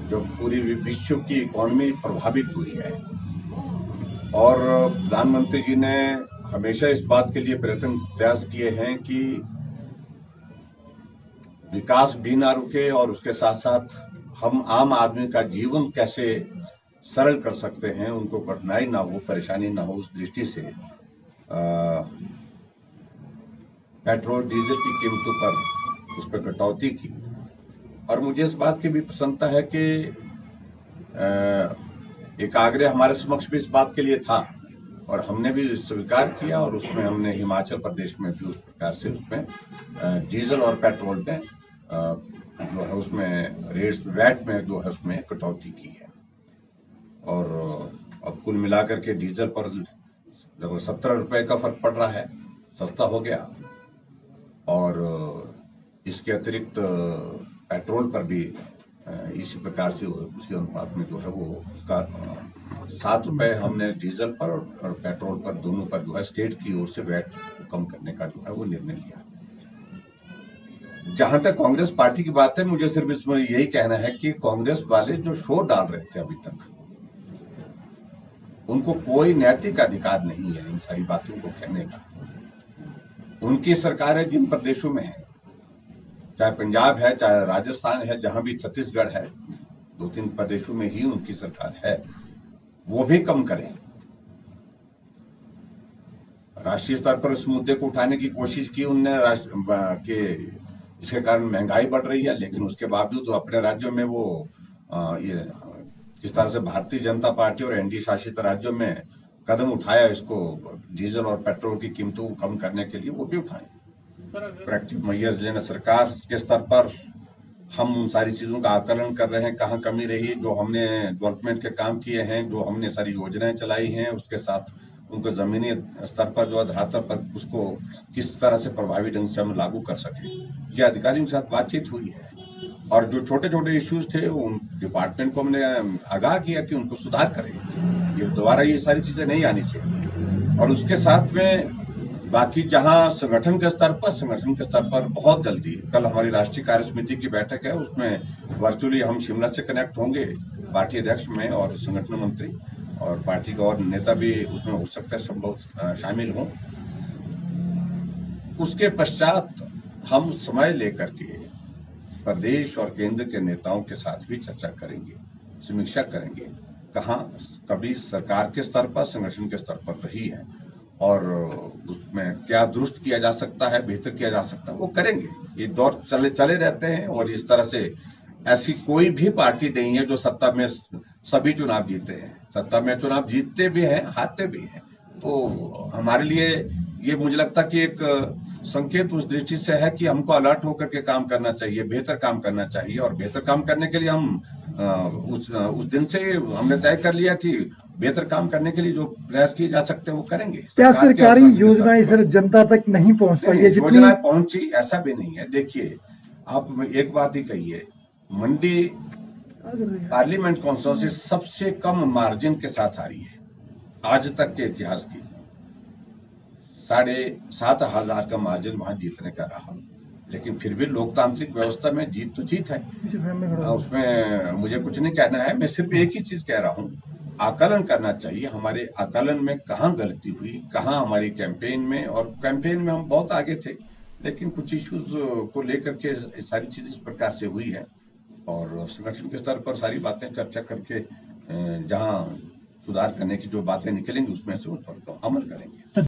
जो पूरी विश्व की इकोनॉमी प्रभावित हुई है। और प्रधानमंत्री जी ने हमेशा इस बात के लिए प्रयास किए हैं कि विकास भी ना रुके और उसके साथ साथ हम आम आदमी का जीवन कैसे सरल कर सकते हैं, उनको कठिनाई ना हो, परेशानी ना हो, उस दृष्टि से पेट्रोल डीजल की कीमतों पर उस पर कटौती की। और मुझे इस बात की भी प्रसन्नता है कि एक आग्रह हमारे समक्ष भी इस बात के लिए था और हमने भी स्वीकार किया, और उसमें हमने हिमाचल प्रदेश में भी उस प्रकार से उसमें डीजल और पेट्रोल में जो है उसमें रेट्स वैट में जो है उसमें कटौती की है। और अब कुल मिलाकर के डीजल पर लगभग 17 रुपए का फर्क पड़ रहा है, सस्ता हो गया। और इसके अतिरिक्त पेट्रोल पर भी इसी प्रकार से उसी अनुपात में जो है वो उसका 7 रुपए हमने डीजल पर और पेट्रोल पर दोनों पर जो है स्टेट की ओर से वैट कम करने का जो है वो निर्णय लिया। जहां तक कांग्रेस पार्टी की बात है, मुझे सिर्फ इसमें यही कहना है कि कांग्रेस वाले जो शोर डाल रहे थे अभी तक, उनको कोई नैतिक अधिकार नहीं है इन सारी बातों को कहने का। उनकी सरकार है जिन प्रदेशों में है, चाहे पंजाब है, चाहे राजस्थान है, जहां भी छत्तीसगढ़ है, 2-3 प्रदेशों में ही उनकी सरकार है, वो भी कम करें। राष्ट्रीय स्तर पर इस मुद्दे को उठाने की कोशिश की उनने कि इसके कारण महंगाई बढ़ रही है, लेकिन उसके बावजूद अपने राज्यों में वो ये जिस तरह से भारतीय जनता पार्टी और एनडीए शासित राज्यों में कदम उठाया इसको डीजल और पेट्रोल की कीमतों को कम करने के लिए, वो भी उठाए प्रैक्टिकल मेजर्स लेना। सरकार के स्तर पर हम उन सारी चीजों का आकलन कर रहे हैं, कहाँ कमी रही, जो हमने डेवलपमेंट के काम किए हैं, जो हमने सारी योजनाएं चलाई हैं, उसके साथ उनको जमीनी स्तर पर जो धरातल पर उसको किस तरह से प्रभावी ढंग से हम लागू कर सके, ये अधिकारियों के साथ बातचीत हुई है। और जो छोटे छोटे इश्यूज थे उन डिपार्टमेंट को हमने आगाह किया कि उनको सुधार करें, ये दोबारा ये सारी चीजें नहीं आनी चाहिए। और उसके साथ में बाकी जहां संगठन के स्तर पर बहुत जल्दी, कल हमारी राष्ट्रीय कार्य समिति की बैठक है, उसमें वर्चुअली हम शिमला से कनेक्ट होंगे, पार्टी अध्यक्ष में और संगठन मंत्री और पार्टी का और नेता भी उसमें हो सकता है संभव शामिल हों। उसके पश्चात हम समय लेकर के प्रदेश और केंद्र के नेताओं के साथ भी चर्चा करेंगे, समीक्षा करेंगे, कहाँ कभी सरकार के स्तर पर, संगठन के स्तर पर रही है और उसमें क्या दुरुस्त किया जा सकता है, बेहतर किया जा सकता है, वो करेंगे। ये दौर चले रहते हैं और इस तरह से ऐसी कोई भी पार्टी नहीं है जो सत्ता में सभी चुनाव जीते हैं। सत्ता में चुनाव जीतते भी हैं, हारते भी हैं। तो हमारे लिए ये मुझे लगता कि एक संकेत उस दृष्टि से है कि हमको अलर्ट होकर के काम करना चाहिए, बेहतर काम करना चाहिए। और बेहतर काम करने के लिए हम उस दिन से हमने तय कर लिया कि बेहतर काम करने के लिए जो प्रयास किए जा सकते हैं वो करेंगे। क्या सरकारी योजनाएं सर जनता तक नहीं पहुंच पाई है? योजनाएं पहुंची ऐसा भी नहीं है। देखिए, आप एक बात ही कहिए, मंडी पार्लियामेंट कॉन्स्टिट्यूंसी सबसे कम मार्जिन के साथ आ रही है आज तक के इतिहास की। 7,500 का मार्जिन वहां जीतने का रहा, लेकिन फिर भी लोकतांत्रिक व्यवस्था में जीत तो जीत है, उसमें मुझे कुछ नहीं कहना है। मैं सिर्फ एक ही चीज कह रहा हूं, आकलन करना चाहिए, हमारे आकलन में कहाँ गलती हुई, कहाँ हमारी कैंपेन में, और कैंपेन में हम बहुत आगे थे, लेकिन कुछ इश्यूज को लेकर के सारी चीज इस प्रकार से हुई है। और संगठन के स्तर पर सारी बातें चर्चा करके जहां सुधार करने की जो बातें निकलेंगी उसमें से उस पर तो अमल करेंगे।